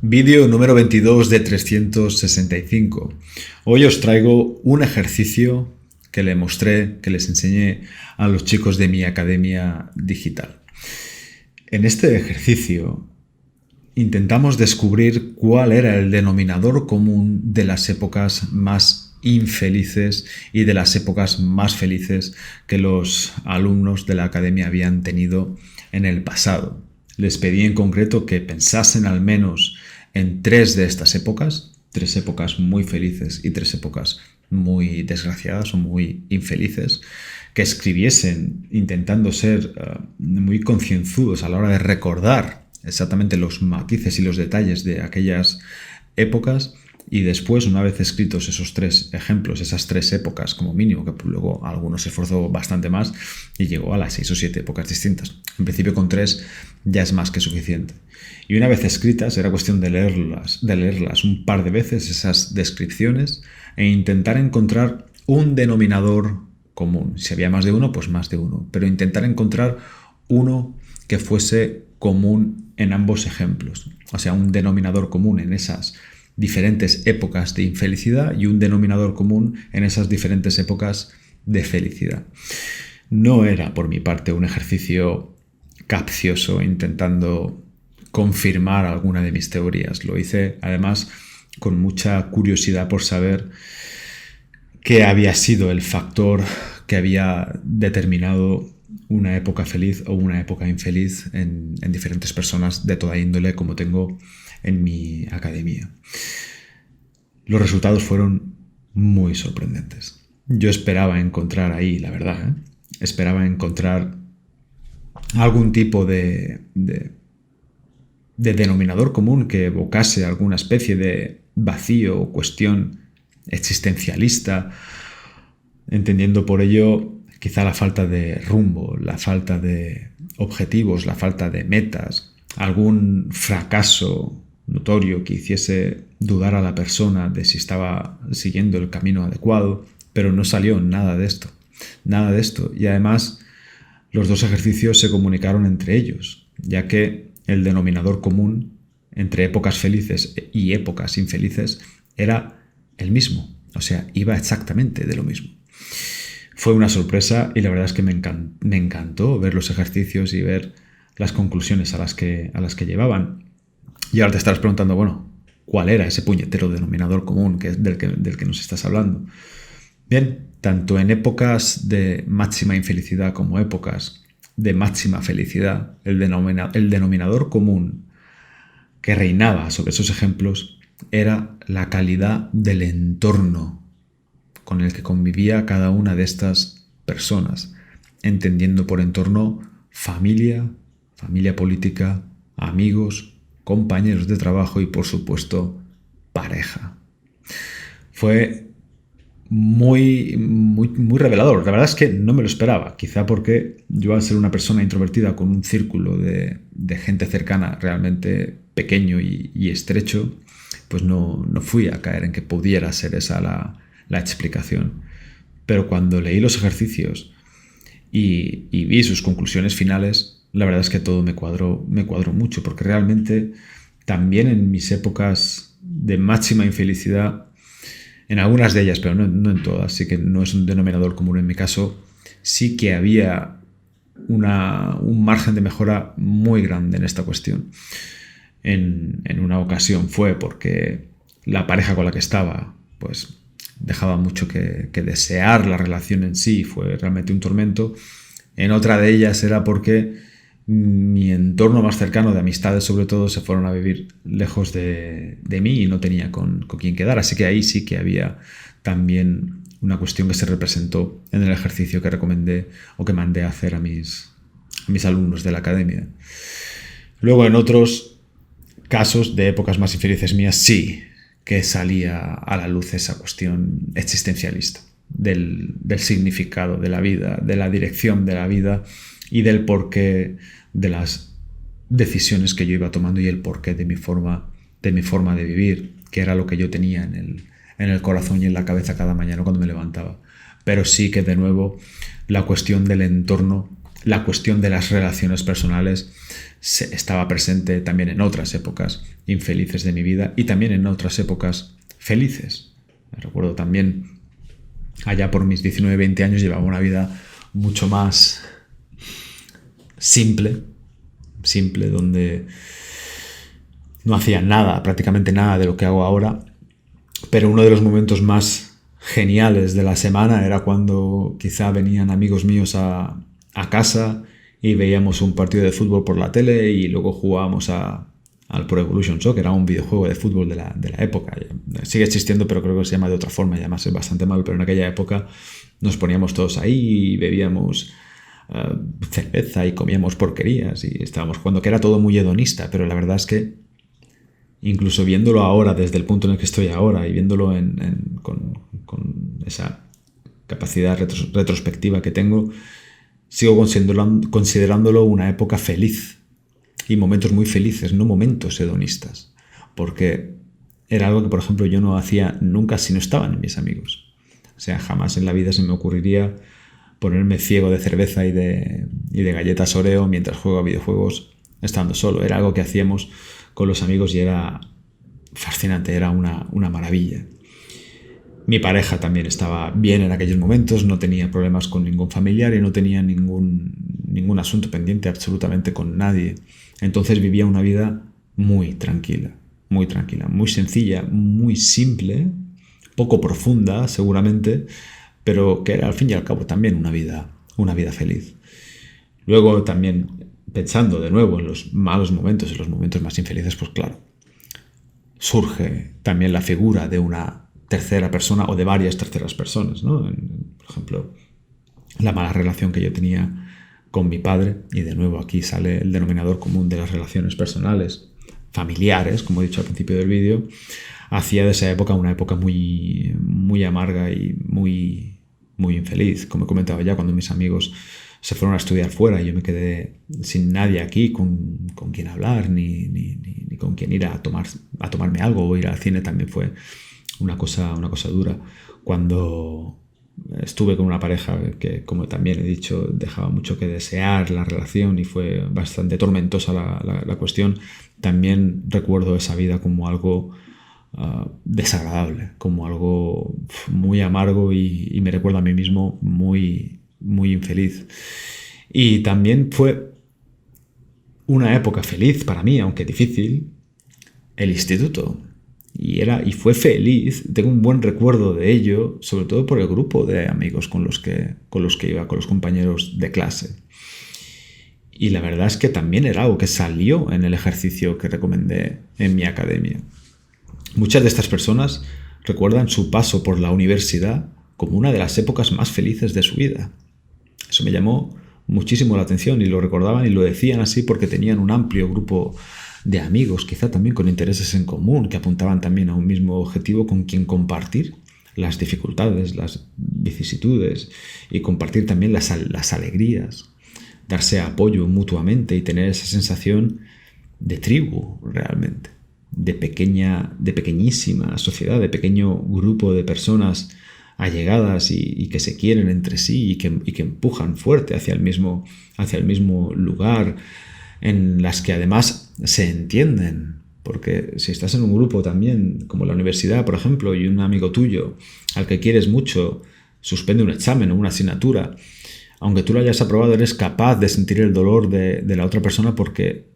Vídeo número 22 de 365. Hoy os traigo un ejercicio que les enseñé a los chicos de mi academia digital. En este ejercicio intentamos descubrir cuál era el denominador común de las épocas más infelices y de las épocas más felices que los alumnos de la academia habían tenido en el pasado. Les pedí en concreto que pensasen al menos en 3 de estas épocas, 3 épocas muy felices y 3 épocas muy desgraciadas o muy infelices, que escribiesen intentando ser muy concienzudos a la hora de recordar exactamente los matices y los detalles de aquellas épocas. Y después, una vez escritos esos 3 ejemplos, esas 3 épocas como mínimo, que luego algunos se esforzó bastante más y llegó a las 6 o 7 épocas distintas. En principio con 3 ya es más que suficiente. Y una vez escritas era cuestión de leerlas un par de veces, esas descripciones, e intentar encontrar un denominador común. Si había más de uno, pues más de uno. Pero intentar encontrar uno que fuese común en ambos ejemplos. O sea, un denominador común en esas diferentes épocas de infelicidad y un denominador común en esas diferentes épocas de felicidad. No era por mi parte un ejercicio capcioso intentando confirmar alguna de mis teorías. Lo hice además con mucha curiosidad por saber qué había sido el factor que había determinado una época feliz o una época infeliz en diferentes personas de toda índole, como tengo en mi academia. Los resultados fueron muy sorprendentes. Yo esperaba encontrar ahí, la verdad, esperaba encontrar algún tipo de denominador común que evocase alguna especie de vacío o cuestión existencialista, entendiendo por ello quizá la falta de rumbo, la falta de objetivos, la falta de metas, algún fracaso notorio que hiciese dudar a la persona de si estaba siguiendo el camino adecuado, pero no salió nada de esto. Nada de esto. Y además, los 2 ejercicios se comunicaron entre ellos, ya que el denominador común entre épocas felices y épocas infelices era el mismo. O sea, iba exactamente de lo mismo. Fue una sorpresa y la verdad es que me encantó ver los ejercicios y ver las conclusiones a las que llevaban. Y ahora te estarás preguntando, bueno, ¿cuál era ese puñetero denominador común del que nos estás hablando? Bien, tanto en épocas de máxima infelicidad como épocas de máxima felicidad, el denominador común que reinaba sobre esos ejemplos era la calidad del entorno con el que convivía cada una de estas personas, entendiendo por entorno familia política, amigos, compañeros de trabajo y, por supuesto, pareja. Fue muy revelador. La verdad es que no me lo esperaba, quizá porque yo, al ser una persona introvertida con un círculo de gente cercana realmente pequeño y estrecho, pues no fui a caer en que pudiera ser esa la explicación. Pero cuando leí los ejercicios y vi sus conclusiones finales, la verdad es que todo me cuadró mucho, porque realmente también en mis épocas de máxima infelicidad, en algunas de ellas, pero no en todas, sí que no es un denominador común en mi caso, sí que había un margen de mejora muy grande en esta cuestión. En una ocasión fue porque la pareja con la que estaba, pues dejaba mucho que desear, la relación en sí fue realmente un tormento. En otra de ellas era porque mi entorno más cercano de amistades, sobre todo, se fueron a vivir lejos de mí y no tenía con quién quedar. Así que ahí sí que había también una cuestión que se representó en el ejercicio que recomendé o que mandé a hacer a mis alumnos de la academia. Luego, en otros casos de épocas más infelices mías, sí que salía a la luz esa cuestión existencialista del significado de la vida, de la dirección de la vida y del porqué de las decisiones que yo iba tomando y el porqué de mi forma de vivir, que era lo que yo tenía en el corazón y en la cabeza cada mañana cuando me levantaba. Pero sí que, de nuevo, la cuestión del entorno la cuestión de las relaciones personales estaba presente también en otras épocas infelices de mi vida y también en otras épocas felices. Recuerdo también, allá por mis 19-20 años, llevaba una vida mucho más simple, donde no hacía nada, prácticamente nada de lo que hago ahora, pero uno de los momentos más geniales de la semana era cuando quizá venían amigos míos a casa y veíamos un partido de fútbol por la tele y luego jugábamos al Pro Evolution Soccer, era un videojuego de fútbol de la época. Sigue existiendo, pero creo que se llama de otra forma, y además es bastante malo, pero en aquella época nos poníamos todos ahí y bebíamos cerveza y comíamos porquerías y estábamos jugando, que era todo muy hedonista, pero la verdad es que incluso viéndolo ahora, desde el punto en el que estoy ahora y viéndolo con esa capacidad retrospectiva que tengo, sigo considerándolo una época feliz y momentos muy felices, no momentos hedonistas, porque era algo que, por ejemplo, yo no hacía nunca si no estaban mis amigos. O sea, jamás en la vida se me ocurriría ponerme ciego de cerveza y de galletas Oreo mientras juego a videojuegos estando solo. Era algo que hacíamos con los amigos y era fascinante, era una maravilla. Mi pareja también estaba bien en aquellos momentos, no tenía problemas con ningún familiar y no tenía ningún asunto pendiente absolutamente con nadie. Entonces vivía una vida muy tranquila, muy sencilla, muy simple, poco profunda seguramente, pero que era al fin y al cabo también una vida feliz. Luego también, pensando de nuevo en los malos momentos, en los momentos más infelices, pues claro, surge también la figura de una tercera persona o de varias terceras personas, ¿no? Por ejemplo, la mala relación que yo tenía con mi padre, y de nuevo aquí sale el denominador común de las relaciones personales, familiares, como he dicho al principio del vídeo, hacía de esa época una época muy, muy amarga y muy, muy infeliz. Como he comentado ya, cuando mis amigos se fueron a estudiar fuera y yo me quedé sin nadie aquí con quien hablar, ni con quien ir a tomarme algo o ir al cine, también fue una cosa dura. Cuando estuve con una pareja que, como también he dicho, dejaba mucho que desear la relación y fue bastante tormentosa la cuestión, también recuerdo esa vida como algo desagradable, como algo muy amargo y me recuerdo a mí mismo muy, muy infeliz. Y también fue una época feliz para mí, aunque difícil, el instituto. Y fue feliz, tengo un buen recuerdo de ello, sobre todo por el grupo de amigos con los que iba, con los compañeros de clase. Y la verdad es que también era algo que salió en el ejercicio que recomendé en mi academia. Muchas de estas personas recuerdan su paso por la universidad como una de las épocas más felices de su vida. Eso me llamó muchísimo la atención y lo recordaban y lo decían así porque tenían un amplio grupo de amigos, quizá también con intereses en común, que apuntaban también a un mismo objetivo con quien compartir las dificultades, las vicisitudes y compartir también las alegrías, darse apoyo mutuamente y tener esa sensación de tribu realmente, de pequeñísima sociedad, de pequeño grupo de personas allegadas y que se quieren entre sí y que empujan fuerte hacia el mismo lugar, en las que además se entienden, porque si estás en un grupo también, como la universidad, por ejemplo, y un amigo tuyo al que quieres mucho suspende un examen o una asignatura, aunque tú lo hayas aprobado, eres capaz de sentir el dolor de la otra persona porque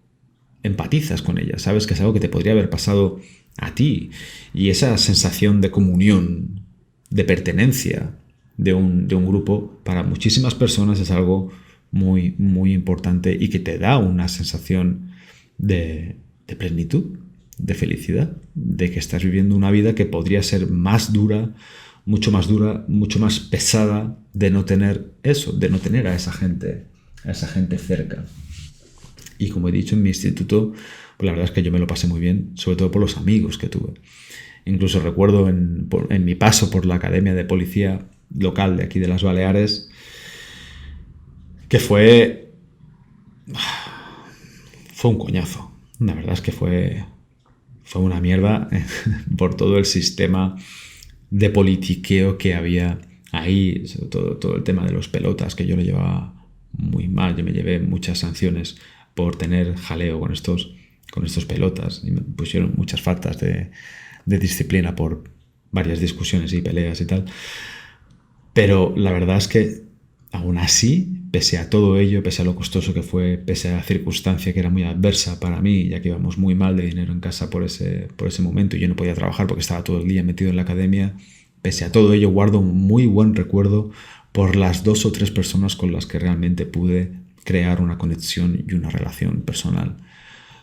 empatizas con ella, sabes que es algo que te podría haber pasado a ti, y esa sensación de comunión, de pertenencia de un grupo, para muchísimas personas es algo muy, muy importante y que te da una sensación de plenitud, de felicidad, de que estás viviendo una vida que podría ser más dura, mucho más pesada, de no tener eso, de no tener a esa gente cerca. Y como he dicho, en mi instituto, pues la verdad es que yo me lo pasé muy bien, sobre todo por los amigos que tuve. Incluso recuerdo en mi paso por la Academia de Policía local de aquí de las Baleares, que fue un coñazo. La verdad es que fue una mierda por todo el sistema de politiqueo que había ahí, sobre todo el tema de los pelotas, que yo lo llevaba muy mal. Yo me llevé muchas sanciones por tener jaleo con estos pelotas y me pusieron muchas faltas de disciplina por varias discusiones y peleas y tal. Pero la verdad es que aún así, pese a todo ello, pese a lo costoso que fue, pese a la circunstancia que era muy adversa para mí, ya que íbamos muy mal de dinero en casa por ese momento y yo no podía trabajar porque estaba todo el día metido en la academia, pese a todo ello guardo un muy buen recuerdo por las 2 o 3 personas con las que realmente pude crear una conexión y una relación personal.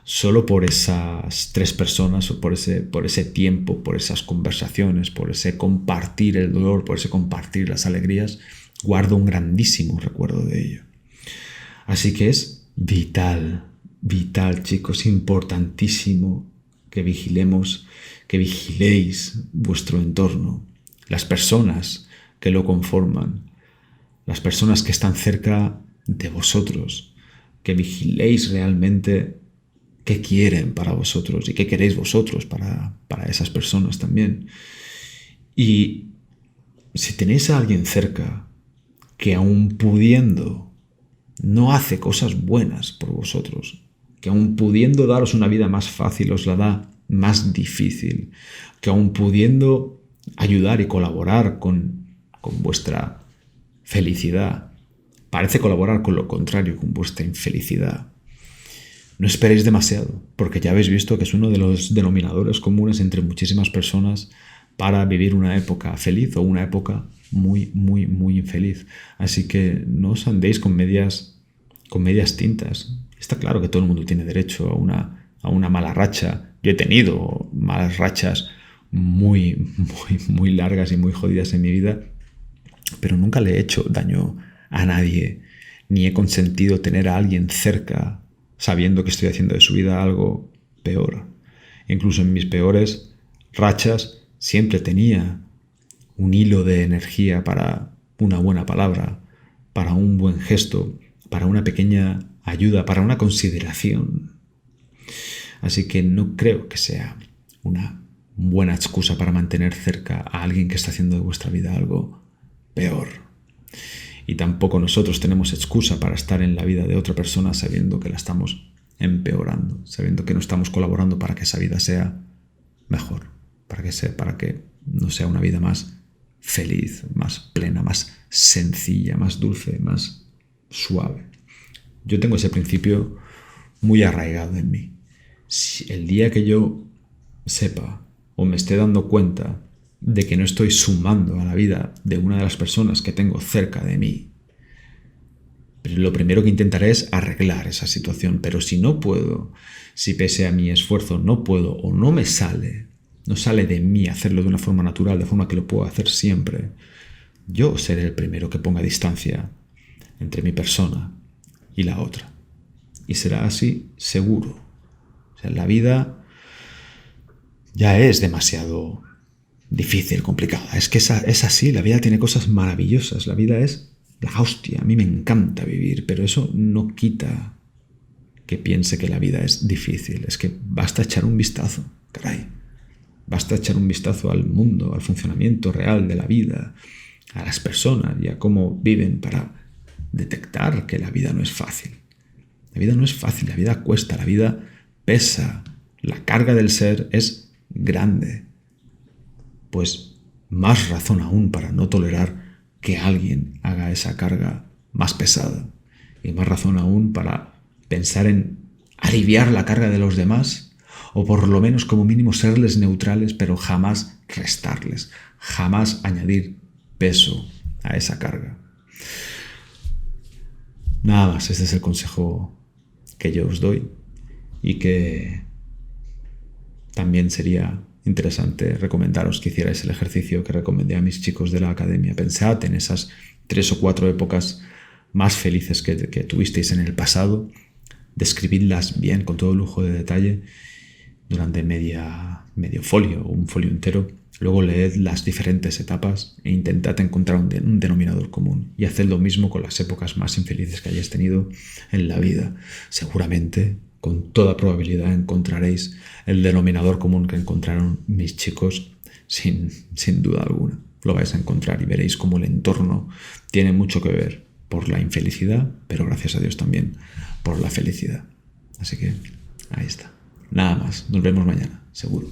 Solo por esas 3 personas, o por ese tiempo, por esas conversaciones, por ese compartir el dolor, por ese compartir las alegrías, guardo un grandísimo recuerdo de ello. Así que es vital, chicos, importantísimo que vigilemos, que vigiléis vuestro entorno, las personas que lo conforman, las personas que están cerca de vosotros, que vigiléis realmente qué quieren para vosotros y qué queréis vosotros para esas personas también. Y si tenéis a alguien cerca que aún pudiendo no hace cosas buenas por vosotros, que aún pudiendo daros una vida más fácil os la da más difícil, que aún pudiendo ayudar y colaborar con vuestra felicidad, parece colaborar con lo contrario, con vuestra infelicidad, no esperéis demasiado, porque ya habéis visto que es uno de los denominadores comunes entre muchísimas personas para vivir una época feliz o una época muy, muy, muy infeliz. Así que no os andéis con medias tintas. Está claro que todo el mundo tiene derecho a una mala racha. Yo he tenido malas rachas muy, muy, muy largas y muy jodidas en mi vida, pero nunca le he hecho daño a nadie, ni he consentido tener a alguien cerca sabiendo que estoy haciendo de su vida algo peor. Incluso en mis peores rachas siempre tenía un hilo de energía para una buena palabra, para un buen gesto, para una pequeña ayuda, para una consideración. Así que no creo que sea una buena excusa para mantener cerca a alguien que está haciendo de vuestra vida algo peor. Y tampoco nosotros tenemos excusa para estar en la vida de otra persona sabiendo que la estamos empeorando, sabiendo que no estamos colaborando para que esa vida sea mejor, para que no sea una vida más feliz, más plena, más sencilla, más dulce, más suave. Yo tengo ese principio muy arraigado en mí. Si el día que yo sepa o me esté dando cuenta de que no estoy sumando a la vida de una de las personas que tengo cerca de mí, pero lo primero que intentaré es arreglar esa situación. Pero si no puedo, si pese a mi esfuerzo no puedo o no me sale, no sale de mí hacerlo de una forma natural, de forma que lo puedo hacer siempre, yo seré el primero que ponga distancia entre mi persona y la otra. Y será así seguro. O sea, la vida ya es demasiado difícil, complicada. Es que es así, la vida tiene cosas maravillosas. La vida es la hostia. A mí me encanta vivir, pero eso no quita que piense que la vida es difícil. Es que basta echar un vistazo, caray. Basta echar un vistazo al mundo, al funcionamiento real de la vida, a las personas y a cómo viven para detectar que la vida no es fácil. La vida no es fácil, la vida cuesta, la vida pesa. La carga del ser es grande. Pues más razón aún para no tolerar que alguien haga esa carga más pesada. Y más razón aún para pensar en aliviar la carga de los demás, o por lo menos como mínimo serles neutrales, pero jamás restarles, jamás añadir peso a esa carga. Nada más, este es el consejo que yo os doy y que también sería interesante recomendaros que hicierais el ejercicio que recomendé a mis chicos de la academia. Pensad en esas 3 o 4 épocas más felices que tuvisteis en el pasado, describidlas bien, con todo lujo de detalle, durante medio folio o un folio entero. Luego leed las diferentes etapas e intentad encontrar un denominador común. Y haced lo mismo con las épocas más infelices que hayáis tenido en la vida. Seguramente, con toda probabilidad, encontraréis el denominador común que encontraron mis chicos sin duda alguna. Lo vais a encontrar y veréis cómo el entorno tiene mucho que ver. por la infelicidad, pero gracias a Dios también por la felicidad. Así que ahí está. Nada más. Nos vemos mañana, seguro.